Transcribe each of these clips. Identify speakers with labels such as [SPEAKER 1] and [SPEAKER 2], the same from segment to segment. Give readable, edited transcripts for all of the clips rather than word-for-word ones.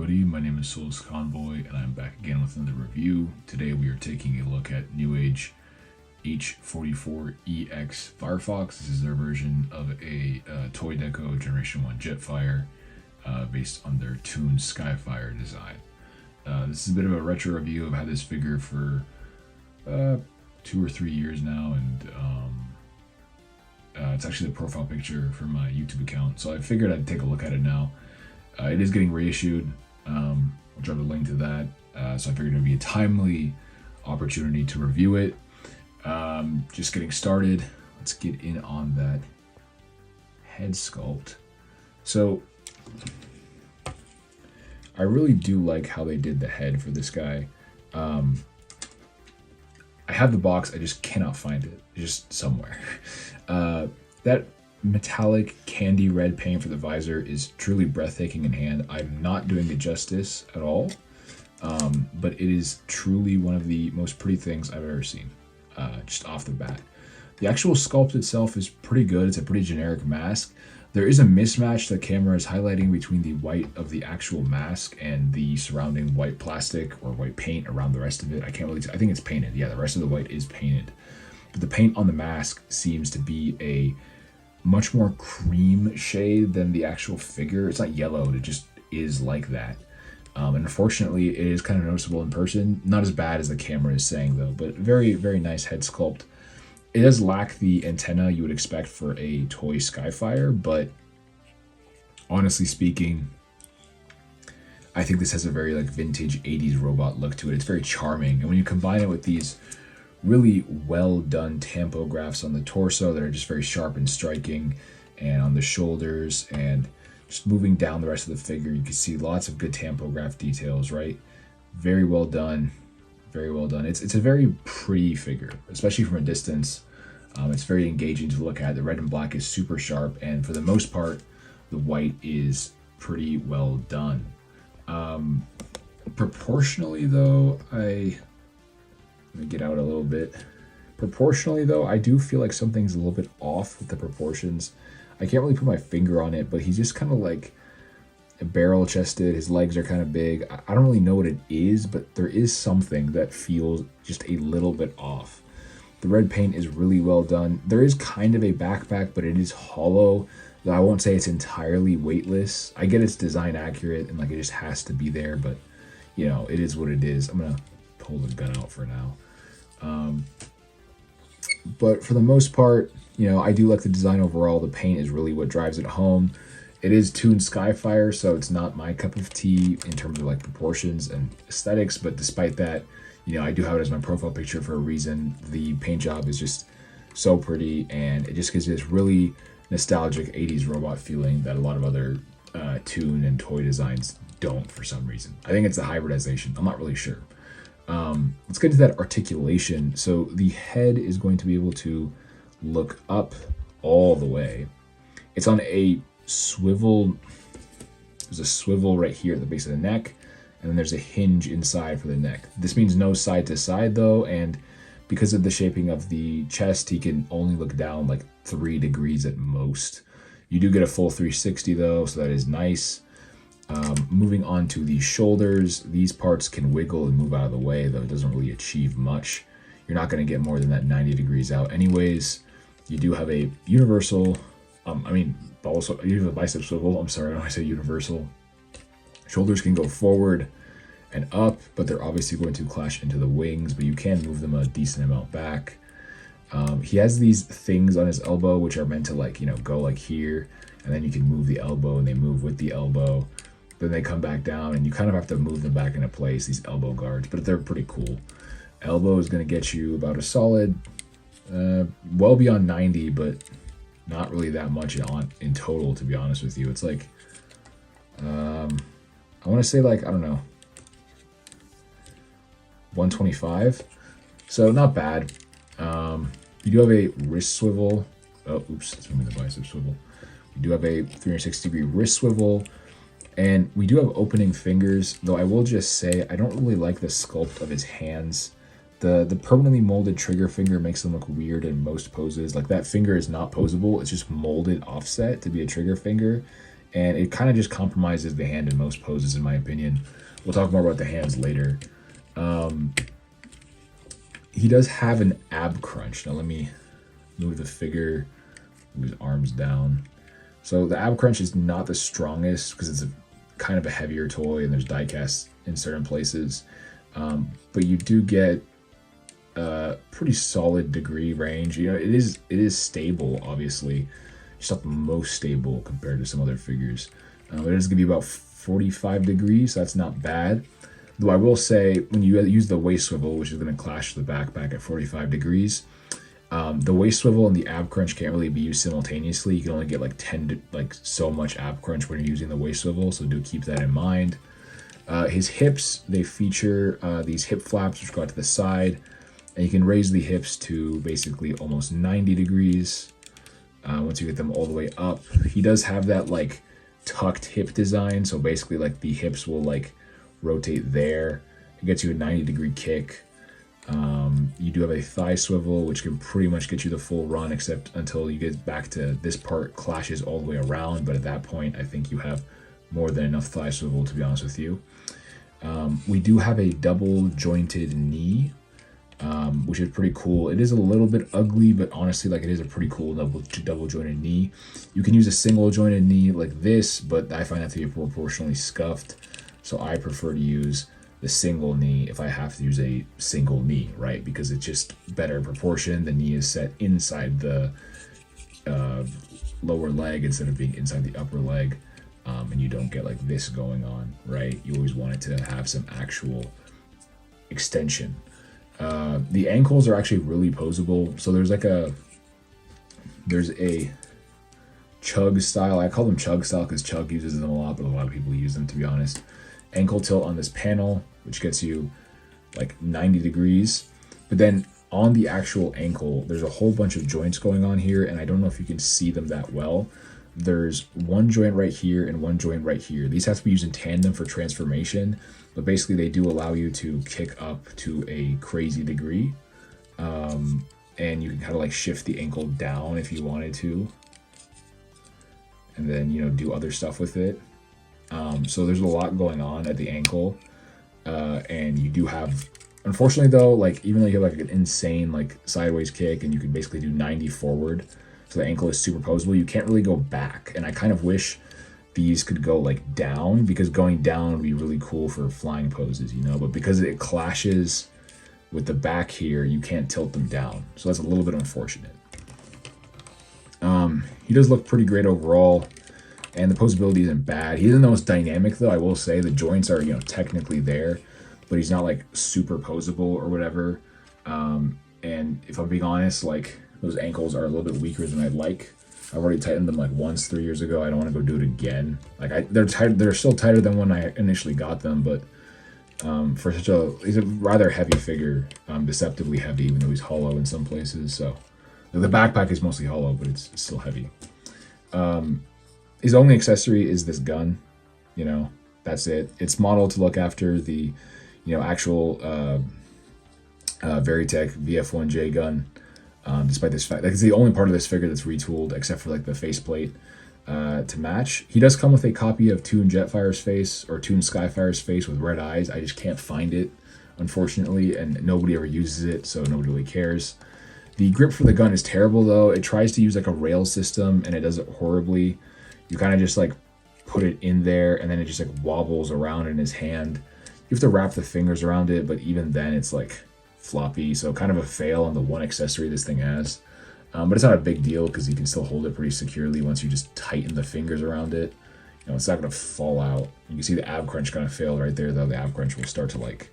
[SPEAKER 1] everybody, my name is Souls Convoy and I'm back again with another review. Today we are taking a look at Newage H45EX Firefox. This is their version of a Toy Deco Generation 1 Jetfire based on their Toon Skyfire design. This is a bit of a retro review. I've had this figure for 2 or 3 years now, and it's actually the profile picture for my YouTube account, so I figured I'd take a look at it now. It is getting reissued. I'll drop a link to that. So I figured it would be a timely opportunity to review it. Just getting started. Let's get in on that head sculpt. So I really do like how they did the head for this guy. I have the box, I just cannot find it. It's just somewhere. That metallic candy red paint for the visor is truly breathtaking in hand. I'm not doing it justice at all, but it is truly one of the most pretty things I've ever seen, just off the bat. The actual sculpt itself is pretty good. It's a pretty generic mask. There is a mismatch the camera is highlighting between the white of the actual mask and the surrounding white plastic or white paint around the rest of it. I can't really I think it's painted. Yeah, the rest of the white is painted. But the paint on the mask seems to be a much more cream shade than the actual figure. It's not yellow, it just is like that. And unfortunately, it is kind of noticeable in person. Not as bad as the camera is saying though, but very, very nice head sculpt. It does lack the antenna you would expect for a toy Skyfire, but honestly speaking, I think this has a very like vintage 80s robot look to it. It's very charming. And when you combine it with these really well done tampographs on the torso that are just very sharp and striking, and on the shoulders, and just moving down the rest of the figure, you can see lots of good tampograph details, right? Very well done, very well done. It's a very pretty figure, especially from a distance. It's very engaging to look at. The red and black is super sharp, and for the most part, the white is pretty well done. Proportionally though, let me get out a little bit. Proportionally though, I do feel like something's a little bit off with the proportions. I can't really put my finger on it, but he's just kind of like barrel chested. His legs are kind of big. I don't really know what it is, but there is something that feels just a little bit off. The red paint is really well done. There is kind of a backpack, but it is hollow. I won't say it's entirely weightless. I get it's design accurate and like it just has to be there, but you know, it is what it is. I'm gonna pull the gun out for now. But for the most part, you know, I do like the design overall. The paint is really what drives it home. It is Toon Skyfire, so it's not my cup of tea in terms of like proportions and aesthetics, but despite that, you know, I do have it as my profile picture for a reason. The paint job is just so pretty, and it just gives you this really nostalgic 80s robot feeling that a lot of other Toon and toy designs don't for some reason. I think it's the hybridization. I'm not really sure. Let's get into that articulation. So the head is going to be able to look up all the way. It's on a swivel. There's a swivel right here at the base of the neck, and then there's a hinge inside for the neck. This means no side to side though, and because of the shaping of the chest, he can only look down like 3 degrees at most. You do get a full 360 though, so that is nice. Moving on to the shoulders, these parts can wiggle and move out of the way, though it doesn't really achieve much. You're not going to get more than that 90 degrees out anyways. You do have a universal, also you have a bicep swivel. I'm sorry, when I say universal. Shoulders can go forward and up, but they're obviously going to clash into the wings, but you can move them a decent amount back. He has these things on his elbow, which are meant to like, you know, go like here, and then you can move the elbow and they move with the elbow. Then they come back down and you kind of have to move them back into place, these elbow guards, but they're pretty cool. Elbow is going to get you about a solid, well beyond 90, but not really that much in total, to be honest with you. It's like, I want to say like, I don't know, 125. So not bad. You do have a wrist swivel. Oh, oops, that's moving the bicep swivel. You do have a 360 degree wrist swivel. And we do have opening fingers, though I will just say I don't really like the sculpt of his hands. The permanently molded trigger finger makes them look weird in most poses. Like that finger is not posable, it's just molded offset to be a trigger finger. and it kind of just compromises the hand in most poses, in my opinion. We'll talk more about the hands later. He does have an ab crunch. Now let me move the figure, move his arms down. So the ab crunch is not the strongest because it's a kind of a heavier toy and there's die casts in certain places. But you do get a pretty solid degree range. You know, it is stable, obviously. It's not the most stable compared to some other figures. It is going to be about 45 degrees, so that's not bad. Though I will say, when you use the waist swivel, which is going to clash the backpack at 45 degrees, the waist swivel and the ab crunch can't really be used simultaneously. You can only get like so much ab crunch when you're using the waist swivel, so do keep that in mind. His hips, they feature these hip flaps which go out to the side, and you can raise the hips to basically almost 90 degrees once you get them all the way up. He does have that like tucked hip design, so basically like the hips will like rotate there. It gets you a 90-degree kick. You do have a thigh swivel, which can pretty much get you the full run, except until you get back to this part clashes all the way around. But at that point, I think you have more than enough thigh swivel, to be honest with you. We do have a double jointed knee, which is pretty cool. It is a little bit ugly, but honestly, like, it is a pretty cool double jointed knee. You can use a single jointed knee like this, but I find that to be proportionally scuffed. So I prefer to use the single knee if I have to use a single knee, right? Because it's just better proportion. The knee is set inside the lower leg instead of being inside the upper leg. And you don't get like this going on, right? You always want it to have some actual extension. The ankles are actually really posable. So there's a Chug style. I call them Chug style because Chug uses them a lot, but a lot of people use them, to be honest. Ankle tilt on this panel, which gets you like 90 degrees. But then on the actual ankle, there's a whole bunch of joints going on here, and I don't know if you can see them that well. There's one joint right here and one joint right here. These have to be used in tandem for transformation, but basically they do allow you to kick up to a crazy degree. And you can kind of like shift the ankle down if you wanted to, and then, you know, do other stuff with it. So there's a lot going on at the ankle, and you do have, unfortunately though, like, even though you have like an insane like sideways kick and you can basically do 90 forward, so the ankle is superposable, you can't really go back. And I kind of wish these could go like down, because going down would be really cool for flying poses, you know, but because it clashes with the back here, you can't tilt them down. So that's a little bit unfortunate. He does look pretty great overall, and the posability isn't bad. He isn't the most dynamic though, I will say. The joints are, you know, technically there, but he's not like super posable or whatever. And if I'm being honest, like, those ankles are a little bit weaker than I'd like. I've already tightened them like once 3 years ago. I don't want to go do it again. Like, they're still tighter than when I initially got them, but for he's a rather heavy figure, deceptively heavy, even though he's hollow in some places. So the backpack is mostly hollow, but it's still heavy. His only accessory is this gun, you know, that's it. It's modeled to look after the, you know, actual Veritech VF1J gun. Despite this fact, like, it's the only part of this figure that's retooled, except for like the faceplate to match. He does come with a copy of Toon Jetfire's face, or Toon Skyfire's face with red eyes. I just can't find it, unfortunately, and nobody ever uses it, so nobody really cares. The grip for the gun is terrible though. It tries to use like a rail system, and it does it horribly. You kind of just like put it in there, and then it just like wobbles around in his hand. You have to wrap the fingers around it, but even then it's like floppy, so kind of a fail on the one accessory this thing has. But it's not a big deal because you can still hold it pretty securely once you just tighten the fingers around it. You know, it's not going to fall out. You can see the ab crunch kind of failed right there though. The ab crunch will start to, like,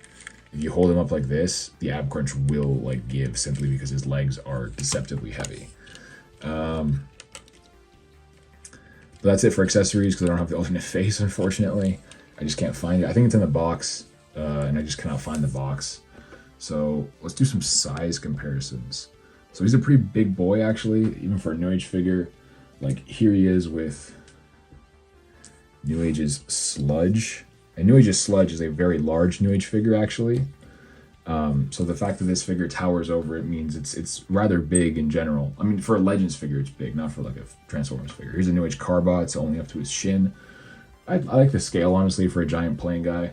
[SPEAKER 1] if you hold him up like this, the ab crunch will like give, simply because his legs are deceptively heavy. But that's it for accessories, because I don't have the alternate face, unfortunately. I just can't find it. I think it's in the box, and I just cannot find the box. So let's do some size comparisons. So he's a pretty big boy, actually, even for a Newage figure. Like, here he is with Newage's Sludge. And Newage's Sludge is a very large Newage figure, actually. So the fact that this figure towers over it means it's rather big in general. I mean, for a Legends figure, it's big, not for like a Transformers figure. Here's a Newage Carbot. It's only up to his shin. I like the scale, honestly, for a giant plane guy.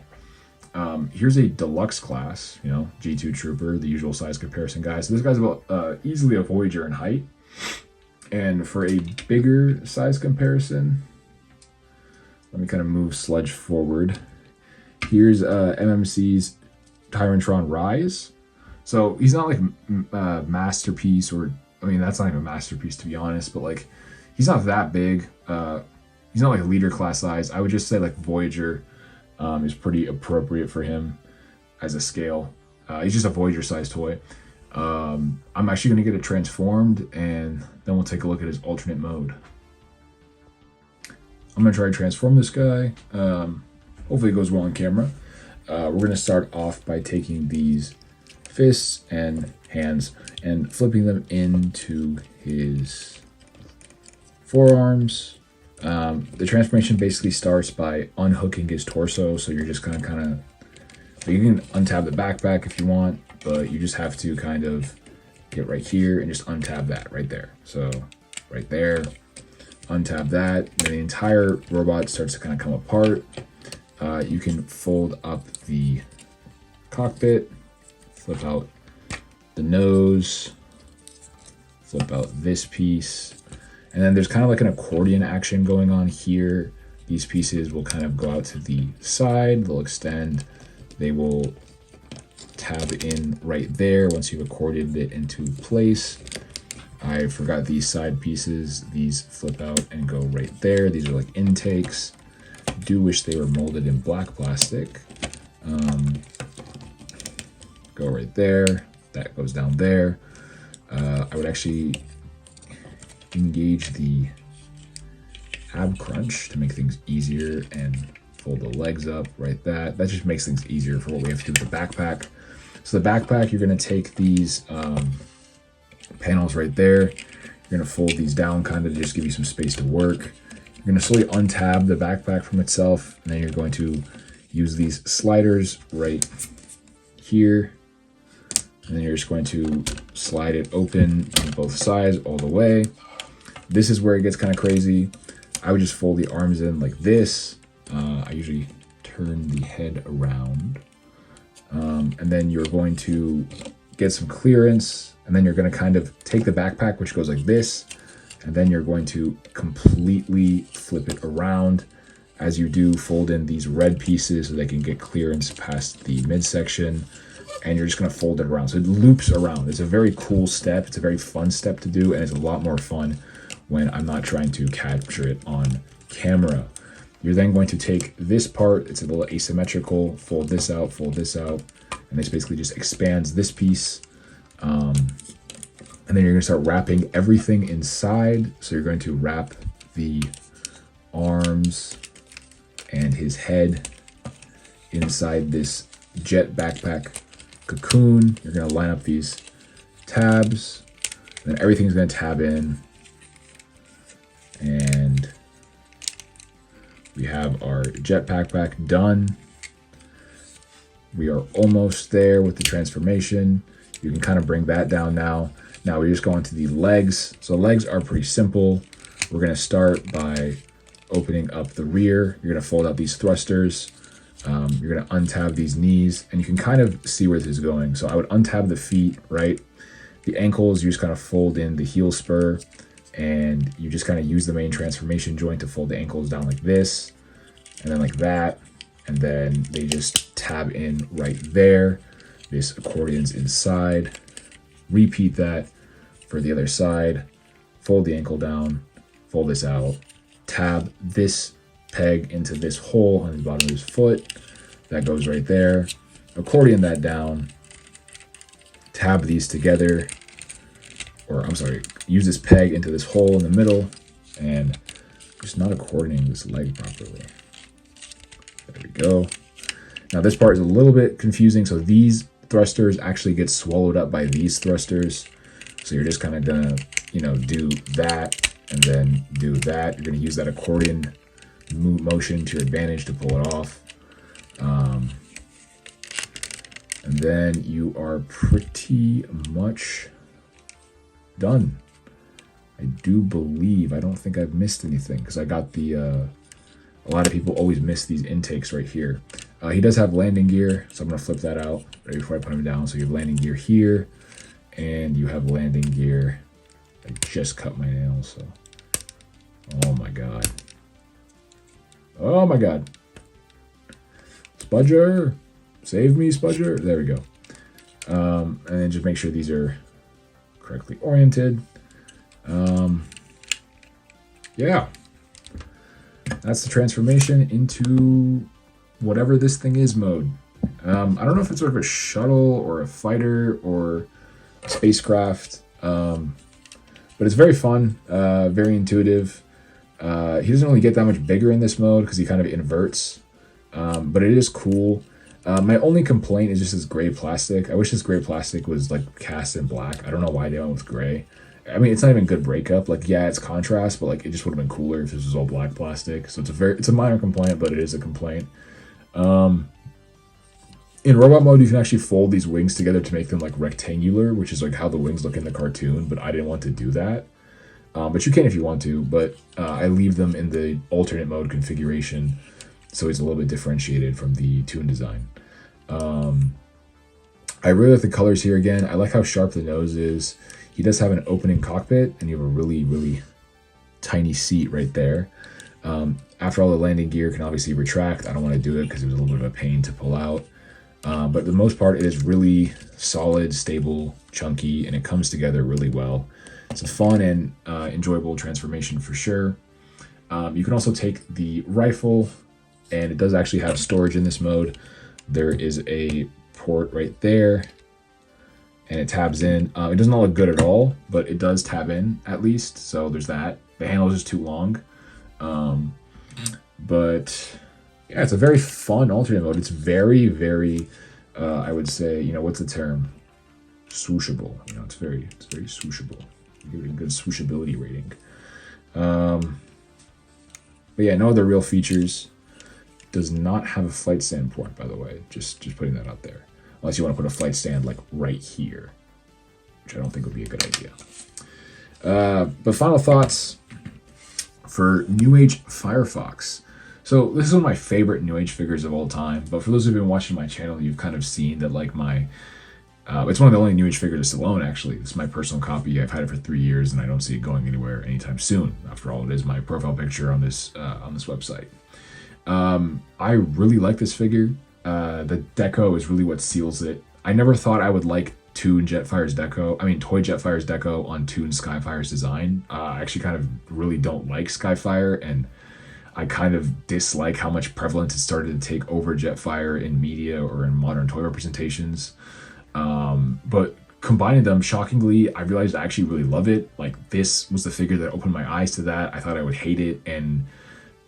[SPEAKER 1] Here's a deluxe class, you know, G2 Trooper, the usual size comparison guy. So this guy's about easily a Voyager in height. And for a bigger size comparison, let me kind of move Sludge forward. Here's MMC's Tyrantron Rise. So he's not like Masterpiece, or I mean, that's not even Masterpiece to be honest, but like he's not that big. He's not like leader class size. I would just say like Voyager is pretty appropriate for him as a scale. He's just a Voyager size toy. I'm actually going to get it transformed, and then we'll take a look at his alternate mode. I'm going to try to transform this guy. Hopefully it goes well on camera. We're going to start off by taking these fists and hands and flipping them into his forearms. The transformation basically starts by unhooking his torso, so you're just going to kind of, you can untab the backpack if you want, but you just have to kind of get right here and just untab that right there. So right there, untab that, then the entire robot starts to kind of come apart. You can fold up the cockpit, flip out the nose, flip out this piece, and then there's kind of like an accordion action going on here. These pieces will kind of go out to the side, they'll extend, they will tab in right there once you've accordioned it into place. I forgot these side pieces. These flip out and go right there. These are like intakes. I do wish they were molded in black plastic. Go right there. That goes down there. I would actually engage the ab crunch to make things easier and fold the legs up right that just makes things easier for what we have to do with the backpack. So the backpack, you're going to take these panels right there, you're going to fold these down kind of to just give you some space to work. You're going to slowly untab the backpack from itself, and then you're going to use these sliders right here, and then you're just going to slide it open on both sides all the way. This is where it gets kind of crazy. I would just fold the arms in like this. I usually turn the head around, and then you're going to get some clearance, and then you're going to kind of take the backpack, which goes like this, and then you're going to completely flip it around. As you do, fold in these red pieces so they can get clearance past the midsection, and you're just going to fold it around. So it loops around. It's a very cool step. It's a very fun step to do, and it's a lot more fun when I'm not trying to capture it on camera. You're then going to take this part, it's a little asymmetrical, fold this out, and this basically just expands this piece. And then you're going to start wrapping everything inside. So you're going to wrap the arms and his head inside this jet backpack cocoon. You're going to line up these tabs, and then everything's going to tab in. And we have our jet backpack done. We are almost there with the transformation. You can kind of bring that down now. Now we just go into the legs. So legs are pretty simple. We're going to start by opening up the rear. You're going to fold out these thrusters. You're going to untab these knees, and you can kind of see where this is going. So I would untab the feet, right? The ankles, you just kind of fold in the heel spur, and you just kind of use the main transformation joint to fold the ankles down like this, and then like that, and then they just tab in right there. This accordion's inside. Repeat that for the other side. Fold the ankle down, fold this out, tab this peg into this hole on the bottom of his foot. That goes right there. Accordion that down, tab these together, or I'm sorry, use this peg into this hole in the middle, and just not accordioning this leg properly. There we go. Now this part is a little bit confusing. So these thrusters actually get swallowed up by these thrusters. So you're just kind of gonna, do that and then do that. You're gonna use that accordion motion to your advantage to pull it off. And then you are pretty much done. I do believe, I don't think I've missed anything because I got the, a lot of people always miss these intakes right here. He does have landing gear, so I'm going to flip that out right before I put him down. So you have landing gear here, and you have landing gear. I just cut my nails, so. Oh my god. Oh my god. Spudger! Save me, Spudger! There we go. And then just make sure these are correctly oriented. Yeah. That's the transformation into whatever this thing is mode. I don't know if it's sort of a shuttle or a fighter or a spacecraft, but it's very fun, very intuitive. He doesn't really get that much bigger in this mode because he kind of inverts, but it is cool. My only complaint is just this gray plastic. I wish this gray plastic was like cast in black. I don't know why they went with gray. I mean, it's not even good breakup. Like, yeah, it's contrast, but like it just would have been cooler if this was all black plastic. So it's a minor complaint, but it is a complaint. In robot mode, you can actually fold these wings together to make them like rectangular, which is like how the wings look in the cartoon, but I didn't want to do that. But you can if you want to, but I leave them in the alternate mode configuration, so it's a little bit differentiated from the Toon design. I really like the colors here again. I like how sharp the nose is. He does have an opening cockpit, and you have a really, really tiny seat right there. After all, the landing gear can obviously retract. I don't want to do it because it was a little bit of a pain to pull out. But for the most part, it is really solid, stable, chunky, and it comes together really well. It's a fun and enjoyable transformation for sure. You can also take the rifle, and it does actually have storage in this mode. There is a port right there, and it tabs in. It does not look good at all, but it does tab in at least, so there's that. The handle is just too long. But yeah, it's a very fun alternate mode. It's very, very, I would say, you know, what's the term? Swooshable. You know, it's very swooshable. Give it a good swooshability rating. But yeah, no other real features. Does not have a flight stand port, by the way. Just putting that out there. Unless you want to put a flight stand like right here, which I don't think would be a good idea. But final thoughts for Newage Firefox. So this is one of my favorite Newage figures of all time. But for those who've been watching my channel, you've kind of seen that like my it's one of the only Newage figures I still own, actually. This is my personal copy. I've had it for 3 years, and I don't see it going anywhere anytime soon. After all, it is my profile picture on this website. I really like this figure. The deco is really what seals it. I never thought I would like Toy Jetfire's deco on Toon Skyfire's design. I actually kind of really don't like Skyfire, and I kind of dislike how much prevalence it started to take over Jetfire in media or in modern toy representations. But combining them, shockingly, I realized I actually really love it. Like, this was the figure that opened my eyes to that. I thought I would hate it, and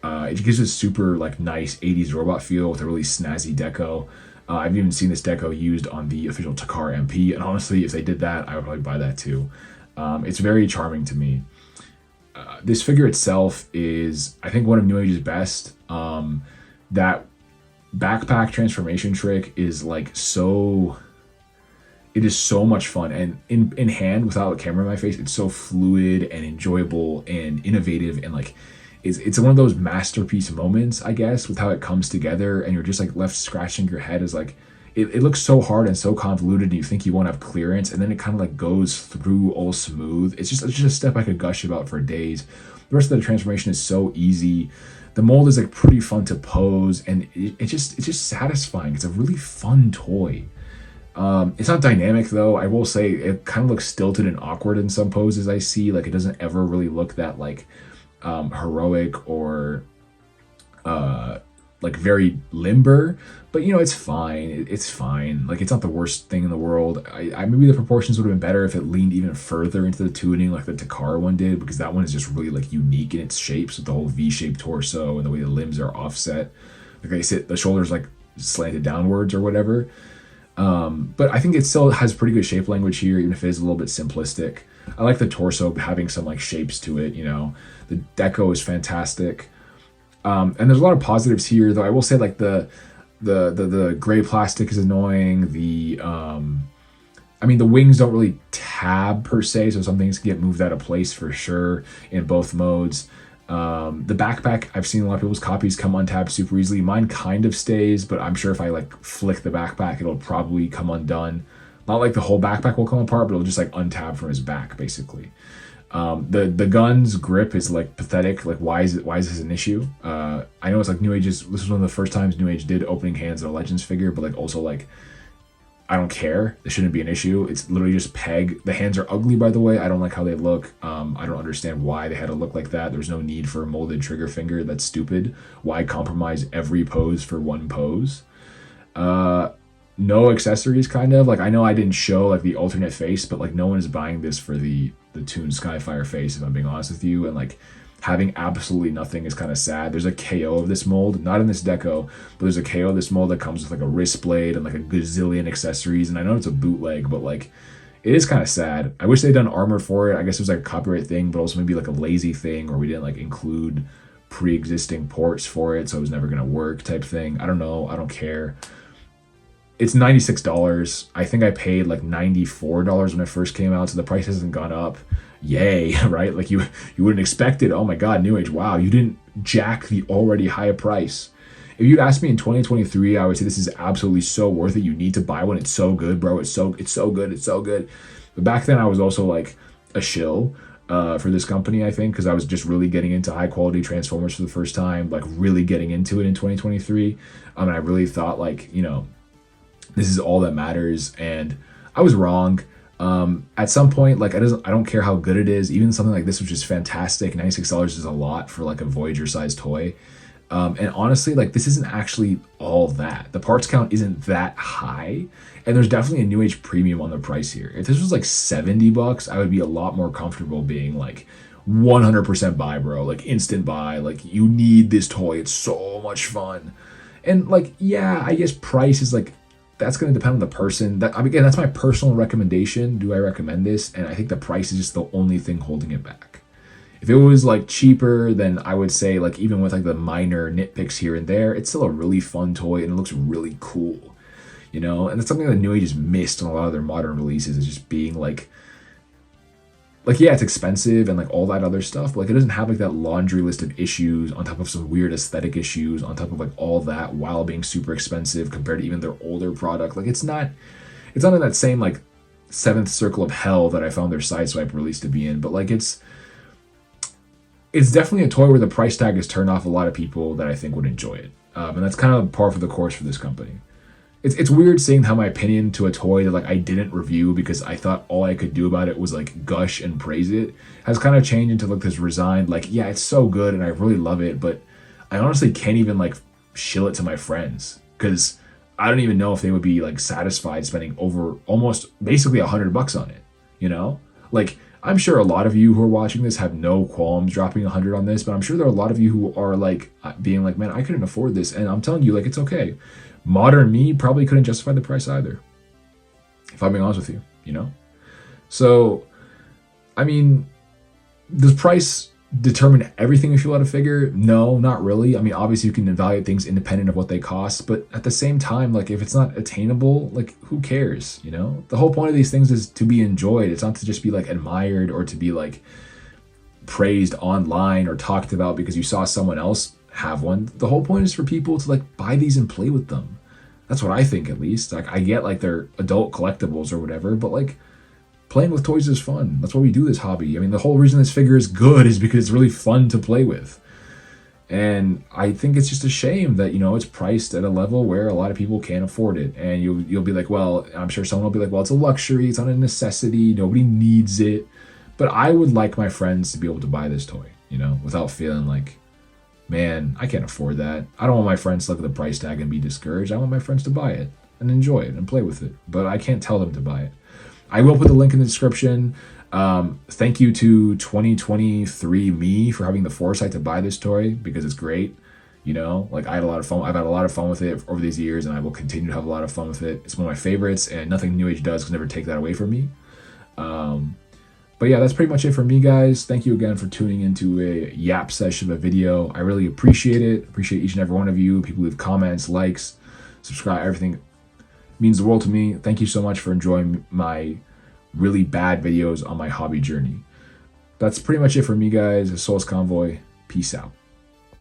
[SPEAKER 1] it gives a super like nice 80s robot feel with a really snazzy deco. I've even seen this deco used on the official Takar MP, and honestly, if they did that, I would probably buy that too. It's very charming to me. This figure itself is, I think, one of Newage's best. That backpack transformation trick is like so... It is so much fun, and in hand, without a camera in my face, it's so fluid and enjoyable and innovative, and like it's one of those masterpiece moments, I guess, with how it comes together, and you're just like left scratching your head as like it looks so hard and so convoluted, and you think you won't have clearance, and then it kind of like goes through all smooth. It's just a step I could gush about for days. The rest of the transformation is so easy. The mold is like pretty fun to pose, and it's just satisfying. It's a really fun toy. It's not dynamic though. I will say it kind of looks stilted and awkward in some poses I see. Like, it doesn't ever really look that like heroic or like very limber, but you know, it's fine. It's fine. Like, it's not the worst thing in the world. I maybe the proportions would have been better if it leaned even further into the tuning like the Takara one did, because that one is just really like unique in its shapes with the whole V-shaped torso and the way the limbs are offset. Like I said, the shoulders like slanted downwards or whatever. But I think it still has pretty good shape language here, even if it is a little bit simplistic. I like the torso having some like shapes to it, you know. The deco is fantastic. And there's a lot of positives here, though I will say like the The gray plastic is annoying. I mean, the wings don't really tab per se, so some things can get moved out of place for sure in both modes. The backpack, I've seen a lot of people's copies come untabbed super easily. Mine kind of stays, but I'm sure if I like flick the backpack, it'll probably come undone. Not like the whole backpack will come apart, but it'll just like untab from his back, basically. The gun's grip is like pathetic. Like, why is this an issue? I know it's like this was one of the first times Newage did opening hands on a Legends figure, but like also like, I don't care. This shouldn't be an issue. It's literally just peg. The hands are ugly, by the way. I don't like how they look. I don't understand why they had to look like that. There's no need for a molded trigger finger. That's stupid. Why compromise every pose for one pose? No accessories, kind of. Like, I know I didn't show like the alternate face, but like no one is buying this for the Toon Skyfire face, if I'm being honest with you. And like, having absolutely nothing is kind of sad. There's a KO of this mold, not in this deco, but there's a KO of this mold that comes with like a wrist blade and like a gazillion accessories. And I know it's a bootleg, but like, it is kind of sad. I wish they'd done armor for it. I guess it was like a copyright thing, but also maybe like a lazy thing, or we didn't like include pre-existing ports for it, so it was never gonna work type thing. I don't know. I don't care. It's $96. I think I paid like $94 when it first came out, so the price hasn't gone up. Yay, right? Like you wouldn't expect it. Oh my God, Newage, wow, you didn't jack the already high price. If you'd asked me in 2023, I would say this is absolutely so worth it. You need to buy one. It's so good, bro. It's so good. It's so good. But back then I was also like a shill for this company, I think, because I was just really getting into high quality Transformers for the first time, like really getting into it in 2023. And I really thought like, you know, this is all that matters, and I was wrong. At some point, like I don't care how good it is. Even something like this, which is fantastic, $96 is a lot for like a Voyager sized toy. And honestly, like this isn't actually all that. The parts count isn't that high, and there's definitely a Newage premium on the price here. If this was like $70, I would be a lot more comfortable being like 100% buy, bro. Like instant buy. Like you need this toy. It's so much fun. And like, yeah, I guess price is like, that's going to depend on the person. That, again, that's my personal recommendation. Do I recommend this? And I think the price is just the only thing holding it back. If it was like cheaper, then I would say like even with like the minor nitpicks here and there, it's still a really fun toy and it looks really cool, you know? And that's something that Newage has missed on a lot of their modern releases, is just being like yeah, it's expensive and like all that other stuff, but like it doesn't have like that laundry list of issues on top of some weird aesthetic issues on top of like all that while being super expensive compared to even their older product. Like it's not in that same like seventh circle of hell that I found their Sideswipe release to be in, but like it's definitely a toy where the price tag has turned off a lot of people that I think would enjoy it. And that's kind of par for the course for this company. It's weird seeing how my opinion to a toy that like I didn't review because I thought all I could do about it was like gush and praise it has kind of changed into like this resigned like, yeah, it's so good and I really love it, but I honestly can't even like shill it to my friends because I don't even know if they would be like satisfied spending over almost basically $100 on it, you know? Like I'm sure a lot of you who are watching this have no qualms dropping 100 on this, but I'm sure there are a lot of you who are like being like, man, I couldn't afford this, and I'm telling you, like, it's okay. Modern me probably couldn't justify the price either, if I'm being honest with you, you know? So, I mean, does price determine everything if you let a figure? No, not really. I mean, obviously you can evaluate things independent of what they cost, but at the same time, like if it's not attainable, like who cares, you know? The whole point of these things is to be enjoyed. It's not to just be like admired or to be like praised online or talked about because you saw someone else have one. The whole point is for people to like buy these and play with them. That's what I think, at least. Like I get like they're adult collectibles or whatever, but like playing with toys is fun. That's why we do this hobby. I mean, the whole reason this figure is good is because it's really fun to play with. And I think it's just a shame that, you know, it's priced at a level where a lot of people can't afford it. And you'll be like, well, I'm sure someone will be like, well, it's a luxury, it's not a necessity, nobody needs it. But I would like my friends to be able to buy this toy, you know, without feeling like, man, I can't afford that. I don't want my friends to look at the price tag and be discouraged. I want my friends to buy it and enjoy it and play with it. But I can't tell them to buy it. I will put the link in the description. Thank you to 2023 me for having the foresight to buy this toy because it's great. You know, like I had a lot of fun. I've had a lot of fun with it over these years, and I will continue to have a lot of fun with it. It's one of my favorites, and nothing Newage does can ever take that away from me. But yeah, that's pretty much it for me, guys. Thank you again for tuning into a yap session of a video. I really appreciate it. Appreciate each and every one of you. People leave comments, likes, subscribe. Everything means the world to me. Thank you so much for enjoying my really bad videos on my hobby journey. That's pretty much it for me, guys. Souls Convoy. Peace out.